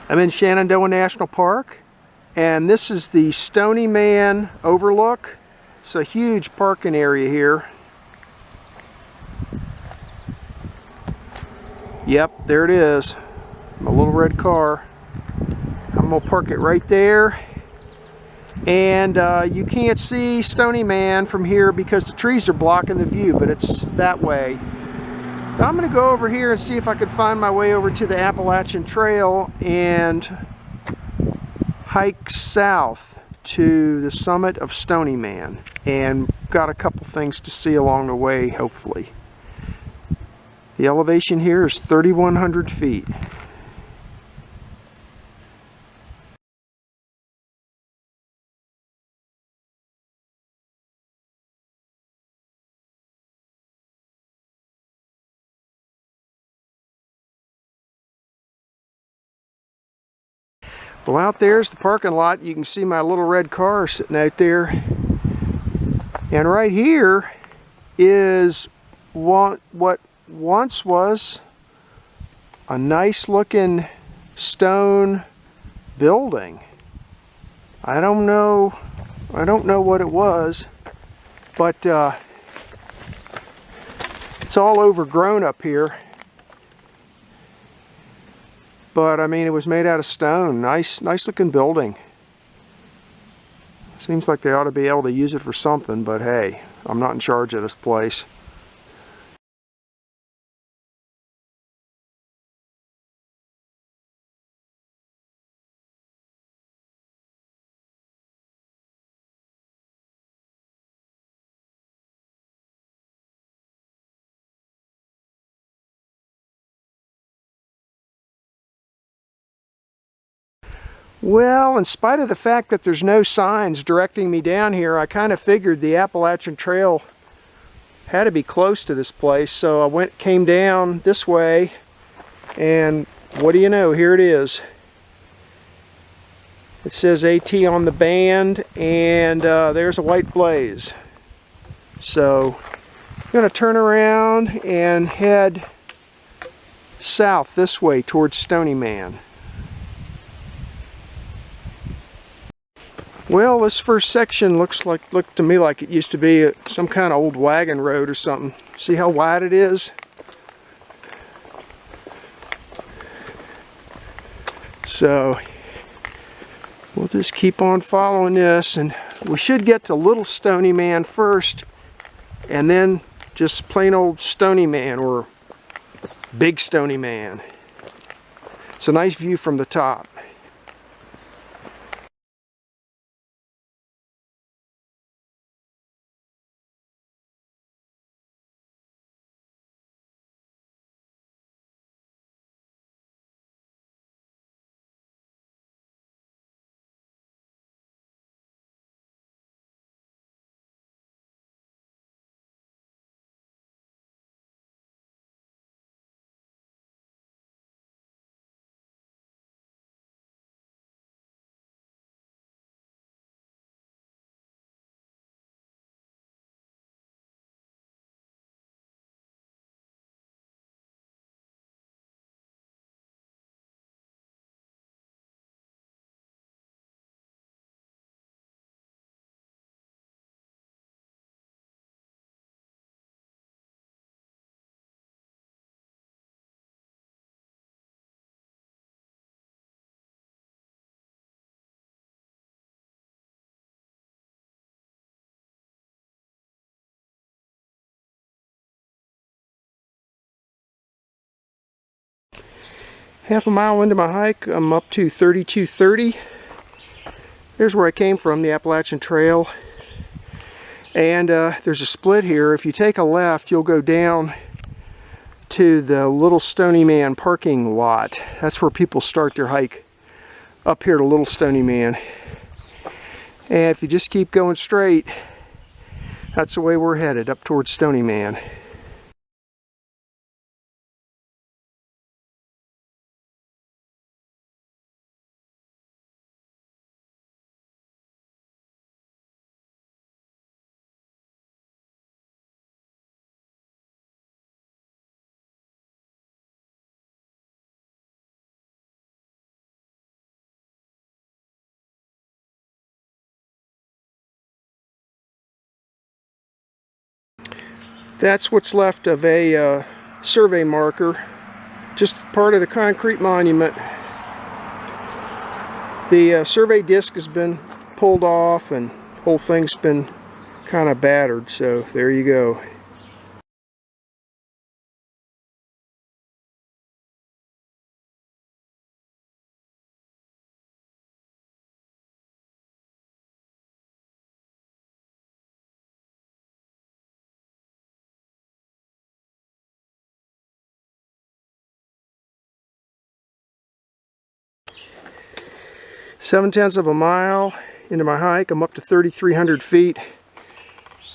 I'm in Shenandoah National Park, and this is the Stony Man Overlook. It's a huge parking area here. Yep, there it is. My little red car. I'm gonna park it right there. And you can't see Stony Man from here because the trees are blocking the view, but it's that way. I'm going to go over here and see if I could find my way over to the Appalachian Trail and hike south to the summit of Stony Man. And got a couple things to see along the way, hopefully. The elevation here is 3,100 feet. Well, out there's the parking lot. You can see my little red car sitting out there. And right here is what once was a nice looking stone building. I don't know what it was, but it's all overgrown up here. But I mean, it was made out of stone. Nice looking building. Seems like they ought to be able to use it for something, but hey, I'm not in charge of this place. Well, in spite of the fact that there's no signs directing me down here, I kind of figured the Appalachian Trail had to be close to this place, so I came down this way, and what do you know, here it is. It says AT on the band, and there's a white blaze. So I'm going to turn around and head south this way towards Stony Man. Well, this first section looked to me like it used to be some kind of old wagon road or something. See how wide it is? So we'll just keep on following this, and we should get to Little Stony Man first, and then just plain old Stony Man or Big Stony Man. It's a nice view from the top. Half a mile into my hike, I'm up to 3230. There's where I came from, the Appalachian Trail. And there's a split here. If you take a left, you'll go down to the Little Stony Man parking lot. That's where people start their hike, up here to Little Stony Man. And if you just keep going straight, that's the way we're headed, up towards Stony Man. That's what's left of a survey marker, just part of the concrete monument. The survey disc has been pulled off and the whole thing's been kind of battered, so there you go. Seven-tenths of a mile into my hike. I'm up to 3,300 feet.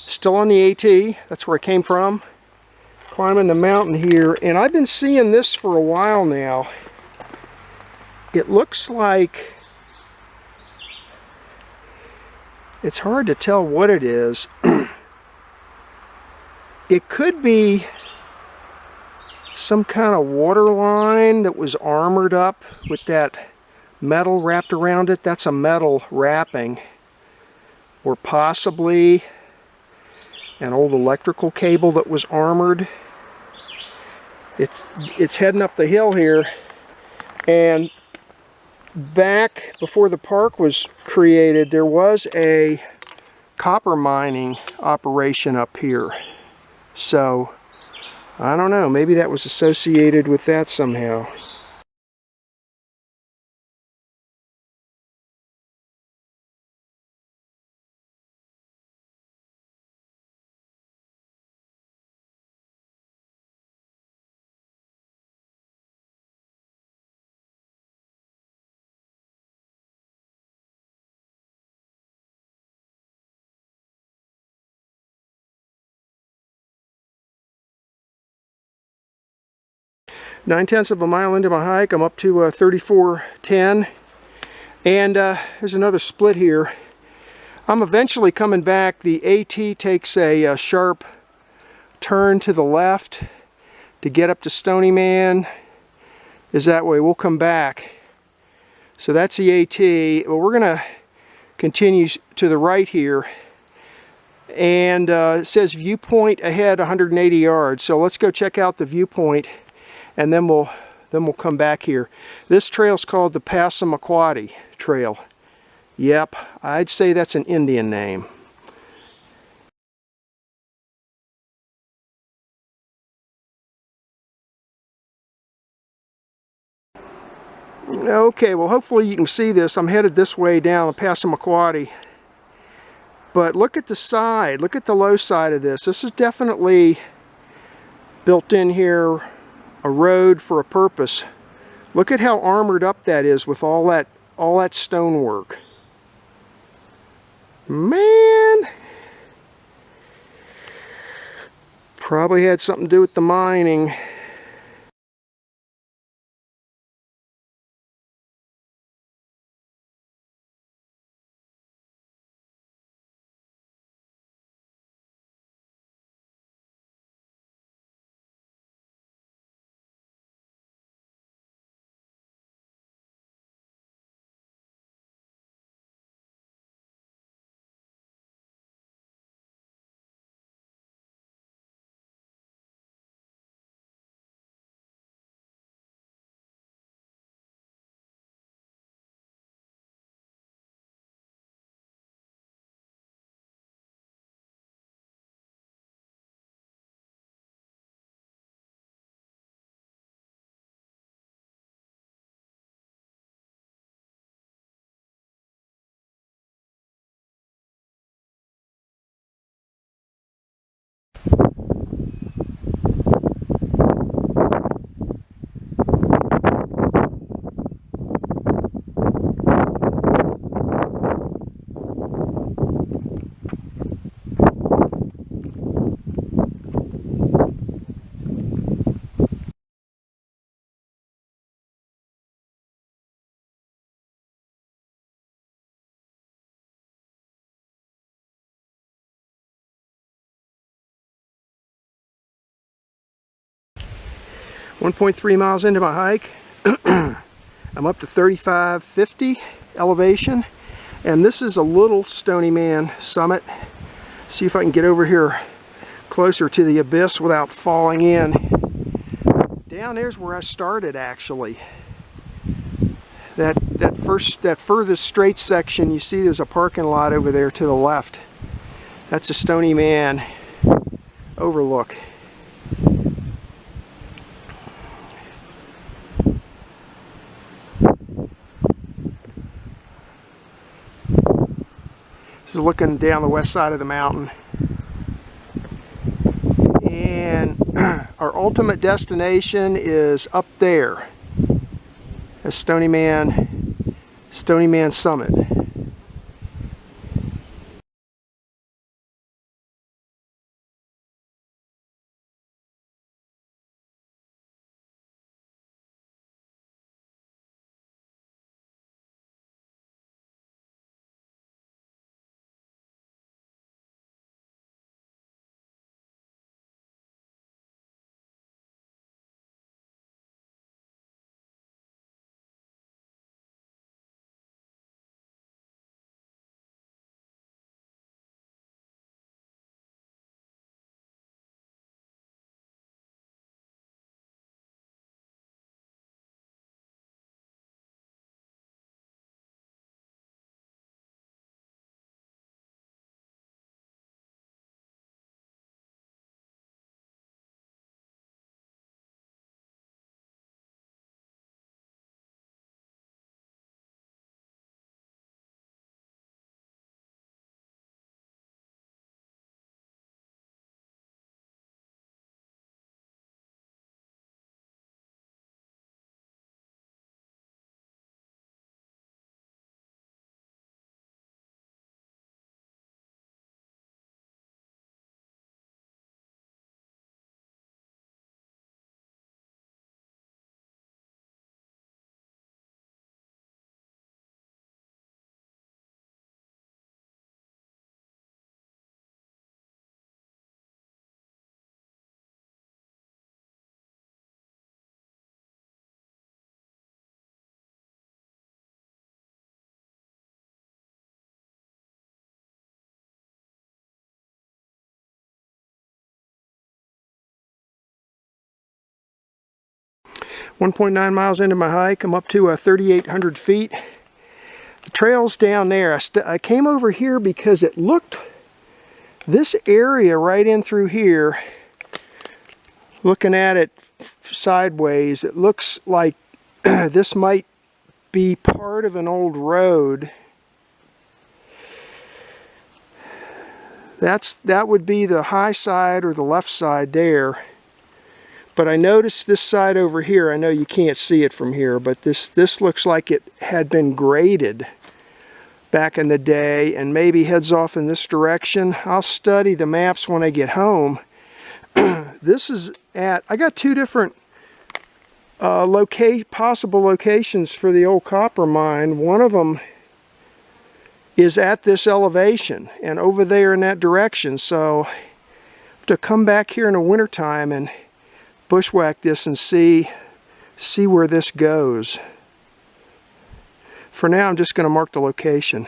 Still on the AT. That's where I came from. Climbing the mountain here. And I've been seeing this for a while now. It looks like... it's hard to tell what it is. It could be some kind of water line that was armored up with that metal wrapped around it. That's a metal wrapping, or possibly an old electrical cable that was armored. It's heading up the hill here, and back before the park was created there was a copper mining operation up here, so I don't know, maybe that was associated with that somehow. Nine-tenths of a mile into my hike, I'm up to 3410, and there's another split here. I'm eventually coming back. The AT takes a sharp turn to the left to get up to Stony Man. Is that way? We'll come back. So that's the AT. Well, we're going to continue to the right here, and it says viewpoint ahead 180 yards. So let's go check out the viewpoint, and then we'll come back here. This trail's called the Passamaquoddy Trail. Yep, I'd say that's an Indian name. Okay, well hopefully you can see this. I'm headed this way down the Passamaquoddy. But look at the side, look at the low side of this. This is definitely built in here, a road for a purpose. Look at how armored up that is with all that stonework. Man, probably had something to do with the mining. .3 miles into my hike. I'm up to 3550 elevation, and this is a Little Stony Man summit. See if I can get over here closer to the abyss without falling in. Down there's where I started, actually. That furthest straight section, you see there's a parking lot over there to the left. That's a Stony Man overlook. This is looking down the west side of the mountain. And our ultimate destination is up there. A Stony Man summit. .9 miles into my hike, I'm up to 3,800 feet. The trail's down there. I came over here because it looked, this area right in through here, looking at it sideways, it looks like this might be part of an old road. That would be the high side or the left side there. But I noticed this side over here, I know you can't see it from here, but this looks like it had been graded back in the day and maybe heads off in this direction. I'll study the maps when I get home. This is at, I got two different possible locations for the old copper mine. One of them is at this elevation and over there in that direction. So to come back here in the wintertime and bushwhack this and see where this goes. For now, I'm just going to mark the location.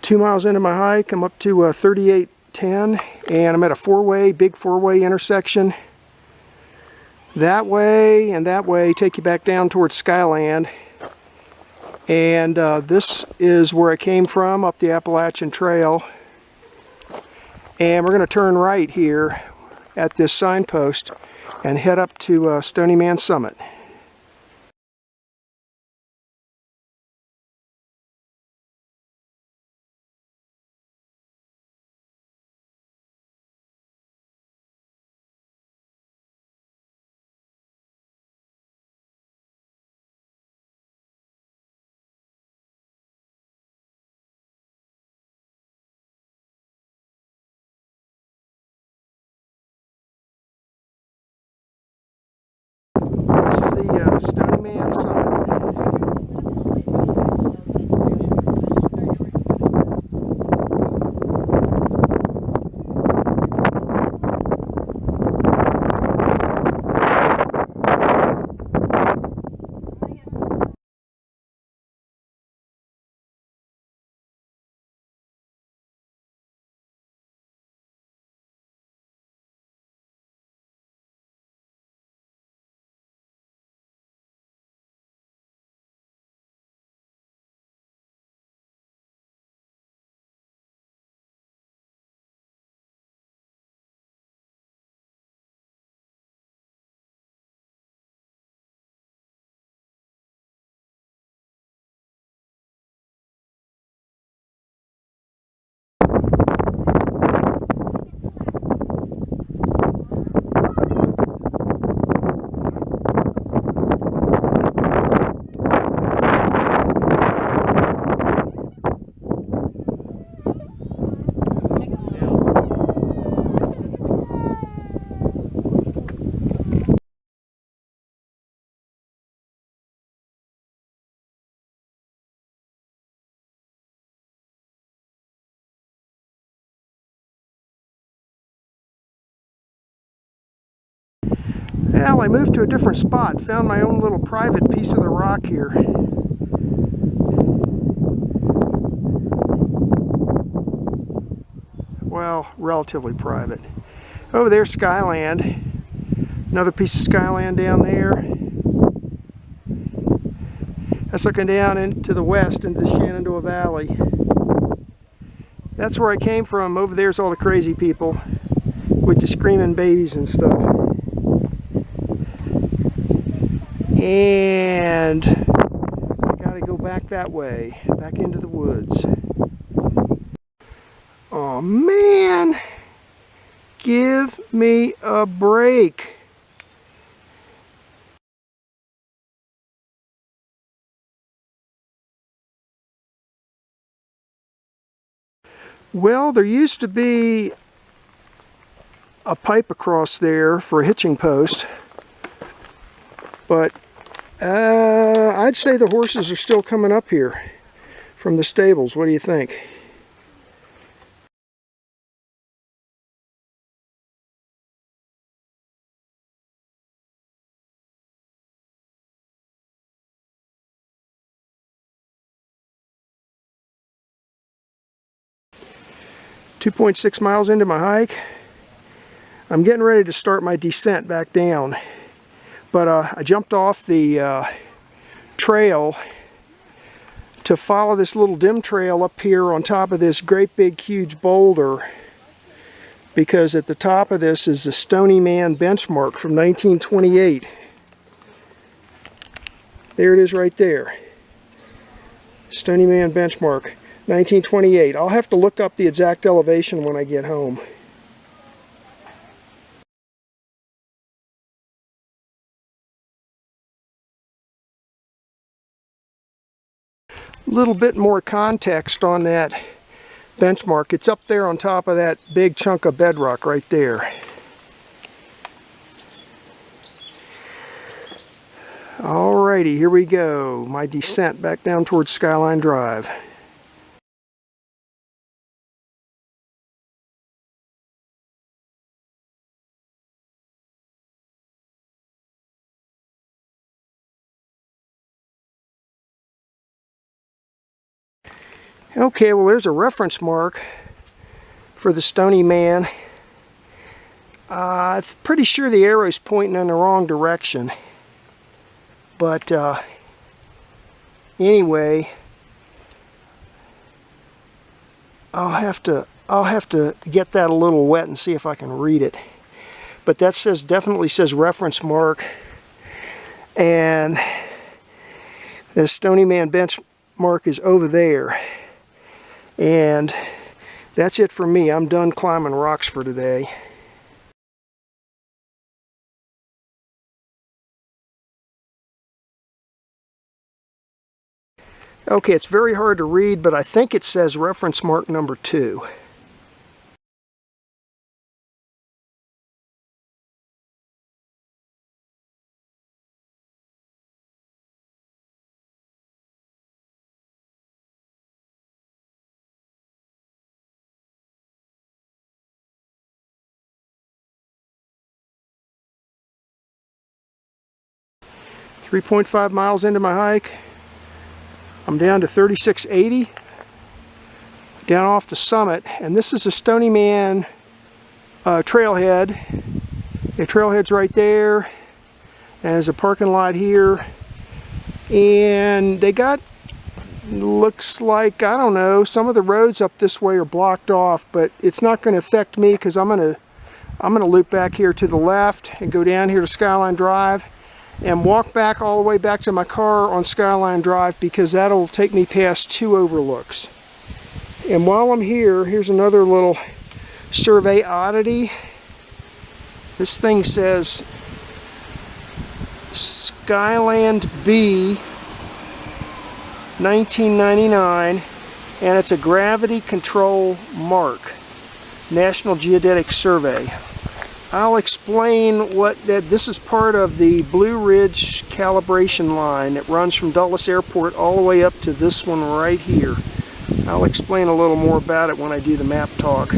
Two miles into my hike, I'm up to 3810, and I'm at a big four-way intersection. That way and that way take you back down towards Skyland. And this is where I came from, up the Appalachian Trail. And we're going to turn right here at this signpost and head up to Stony Man Summit. the Stony Man summit. Well, I moved to a different spot, found my own little private piece of the rock here. Well, relatively private. Over there's Skyland. Another piece of Skyland down there. That's looking down into the west into the Shenandoah Valley. That's where I came from. Over there's all the crazy people with the screaming babies and stuff. And I gotta go back that way, back into the woods. Oh man, give me a break. Well, there used to be a pipe across there for a hitching post, but I'd say the horses are still coming up here from the stables. What do you think? .6 miles into my hike. I'm getting ready to start my descent back down, but I jumped off the trail to follow this little dim trail up here on top of this great big huge boulder, because at the top of this is the Stony Man benchmark from 1928. There it is right there. Stony Man benchmark, 1928. I'll have to look up the exact elevation when I get home. A little bit more context on that benchmark. It's up there on top of that big chunk of bedrock right there. Alrighty, here we go. My descent back down towards Skyline Drive. Okay, well there's a reference mark for the Stony Man. I'm pretty sure the arrow's pointing in the wrong direction. But anyway, I'll have to get that a little wet and see if I can read it. But that definitely says reference mark, and the Stony Man benchmark is over there. And that's it for me. I'm done climbing rocks for today. Okay, it's very hard to read, but I think it says reference mark number 2. 3.5 miles into my hike. I'm down to 3680, down off the summit, and this is a Stony Man trailhead. The trailhead's right there, and there's a parking lot here, and they got, looks like, I don't know, some of the roads up this way are blocked off, but it's not going to affect me because I'm going to loop back here to the left and go down here to Skyline Drive and walk back all the way back to my car on Skyline Drive, because that'll take me past 2 overlooks. And while I'm here, here's another little survey oddity. This thing says Skyland B 1999, and it's a gravity control mark, National Geodetic Survey. I'll explain what that. This is part of the Blue Ridge calibration line that runs from Dulles Airport all the way up to this one right here. I'll explain a little more about it when I do the map talk.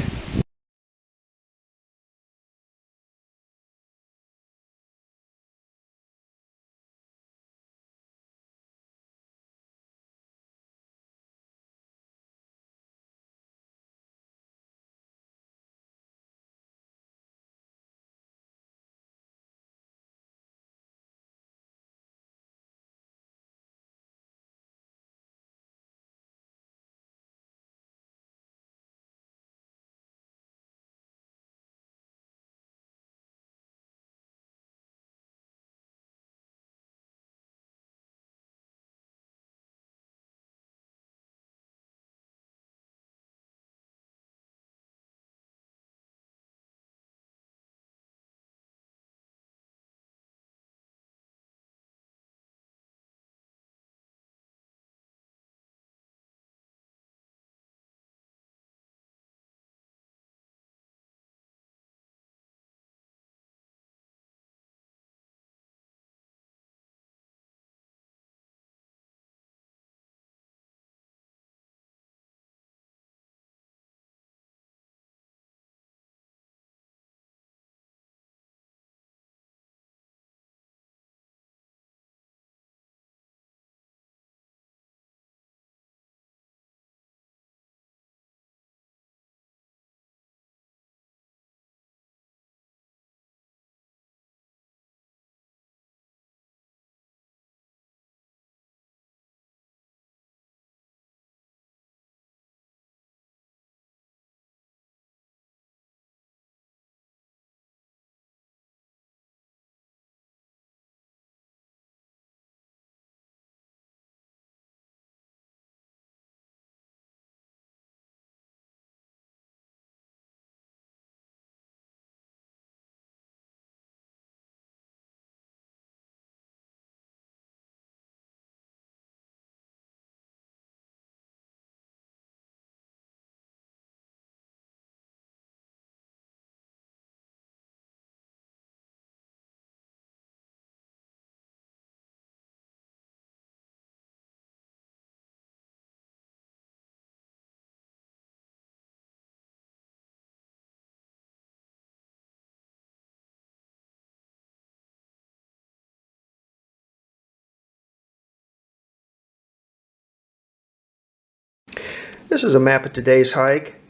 This is a map of today's hike.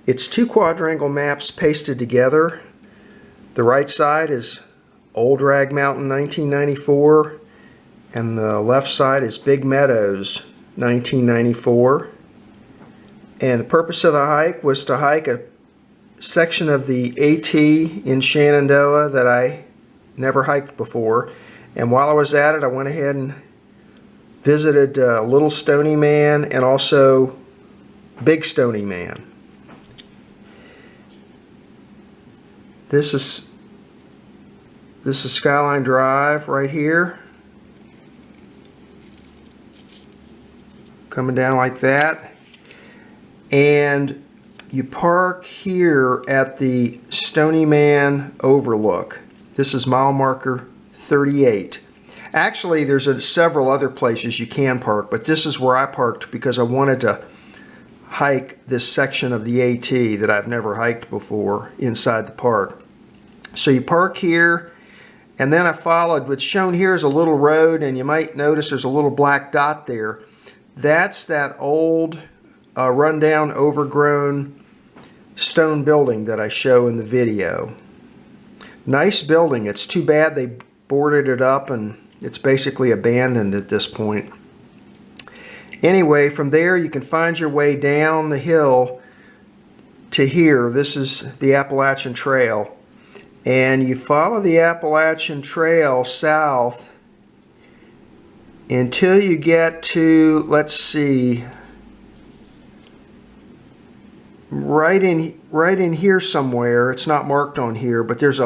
It's 2 quadrangle maps pasted together. The right side is Old Rag Mountain 1994, and the left side is Big Meadows 1994. And the purpose of the hike was to hike a section of the AT in Shenandoah that I never hiked before. And while I was at it, I went ahead and visited Little Stony Man and also Big Stony Man. This is Skyline Drive right here. Coming down like that. And you park here at the Stony Man Overlook. This is mile marker 38. Actually, there's several other places you can park, but this is where I parked because I wanted to hike this section of the AT that I've never hiked before inside the park. So you park here, And then I followed, what's shown here is a little road, and you might notice there's a little black dot there. That's that old, rundown, overgrown stone building that I show in the video. Nice building. It's too bad they boarded it up and it's basically abandoned at this point. Anyway, from there you can find your way down the hill to here. This is the Appalachian Trail. And you follow the Appalachian Trail south until you get to, let's see, right in here somewhere. It's not marked on here, but there's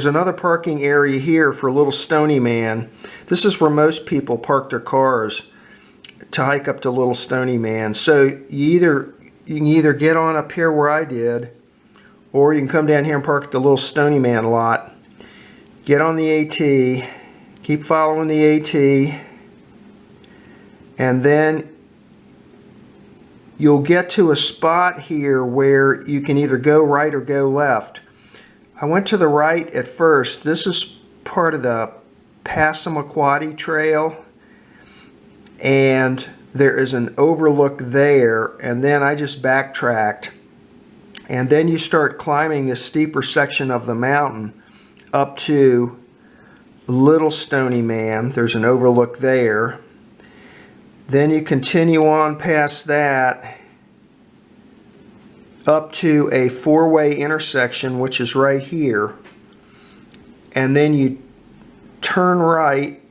another parking area here for Little Stony Man. This is where most people park their cars to hike up to Little Stony Man. So you can either get on up here where I did, or you can come down here and park at the Little Stony Man lot. Get on the AT, keep following the AT, and then you'll get to a spot here where you can either go right or go left. I went to the right at first. This is part of the Passamaquoddy Trail, and there is an overlook there, and then I just backtracked, and then you start climbing this steeper section of the mountain up to Little Stony Man. There's an overlook there. Then you continue on past that up to a four-way intersection, which is right here, and then you turn right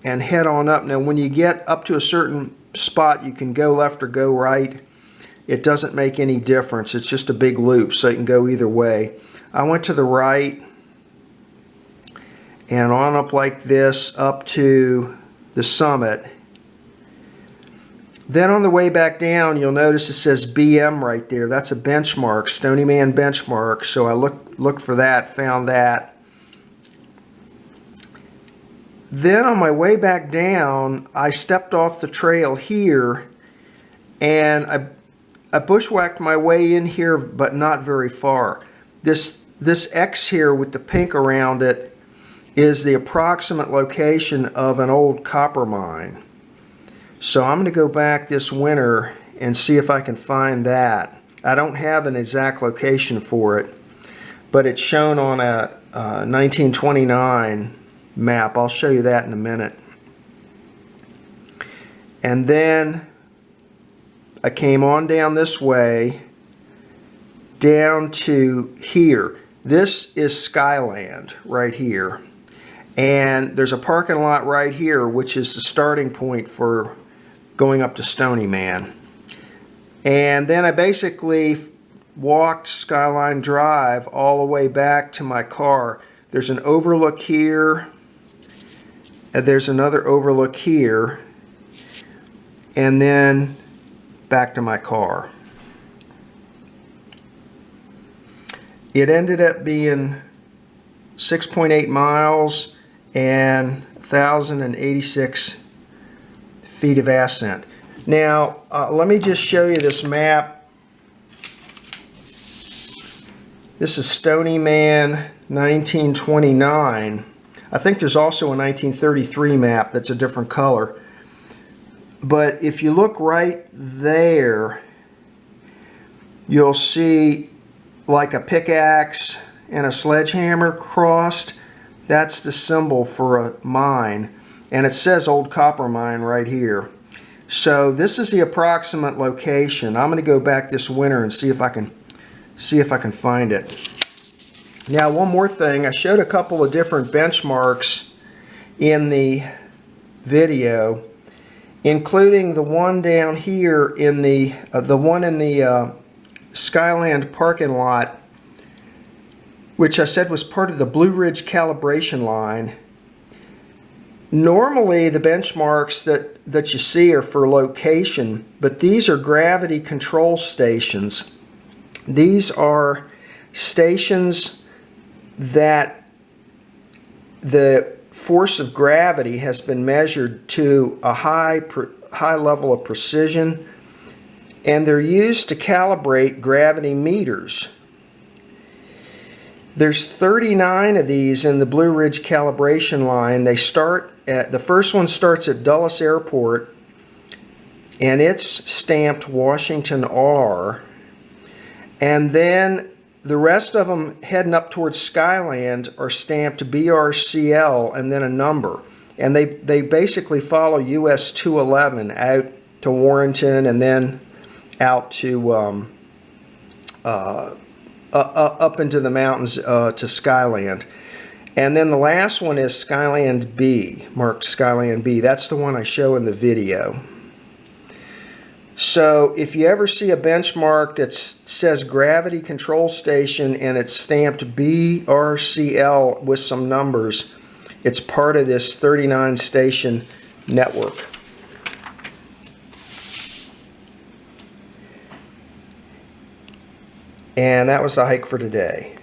and head on up. Now when you get up to a certain spot, you can go left or go right. It doesn't make any difference. It's just a big loop, so you can go either way. I went to the right and on up like this up to the summit. Then on the way back down, you'll notice it says BM right there. That's a benchmark, Stony Man benchmark. So I looked for that, found that. Then on my way back down, I stepped off the trail here, and I bushwhacked my way in here, but not very far. This X here with the pink around it is the approximate location of an old copper mine. So I'm going to go back this winter and see if I can find that. I don't have an exact location for it, but it's shown on a 1929 map. I'll show you that in a minute. And then I came on down this way down to here. This is Skyland right here. And there's a parking lot right here, which is the starting point for going up to Stony Man. And then I basically walked Skyline Drive all the way back to my car. There's an overlook here, and there's another overlook here, and then back to my car. It ended up being 6.8 miles and 1,086 feet of ascent. Now, let me just show you this map. This is Stony Man 1929. I think there's also a 1933 map that's a different color. But if you look right there, you'll see like a pickaxe and a sledgehammer crossed. That's the symbol for a mine. And it says Old Copper Mine right here. So this is the approximate location. I'm going to go back this winter and see if I can find it. Now, one more thing. I showed a couple of different benchmarks in the video, including the one down here in the one in the Skyland parking lot, which I said was part of the Blue Ridge calibration line. Normally the benchmarks that you see are for location, but these are gravity control stations. These are stations that the force of gravity has been measured to a high level of precision, and they're used to calibrate gravity meters. There's 39 of these in the Blue Ridge calibration line. They start at, the first one starts at Dulles Airport, and it's stamped Washington R. And then the rest of them heading up towards Skyland are stamped BRCL and then a number. And they basically follow US 211 out to Warrenton and then out to up into the mountains to Skyland. And then the last one is Skyland B, marked Skyland B. That's the one I show in the video. So if you ever see a benchmark that says Gravity Control Station and it's stamped BRCL with some numbers, it's part of this 39 station network. And that was the hike for today.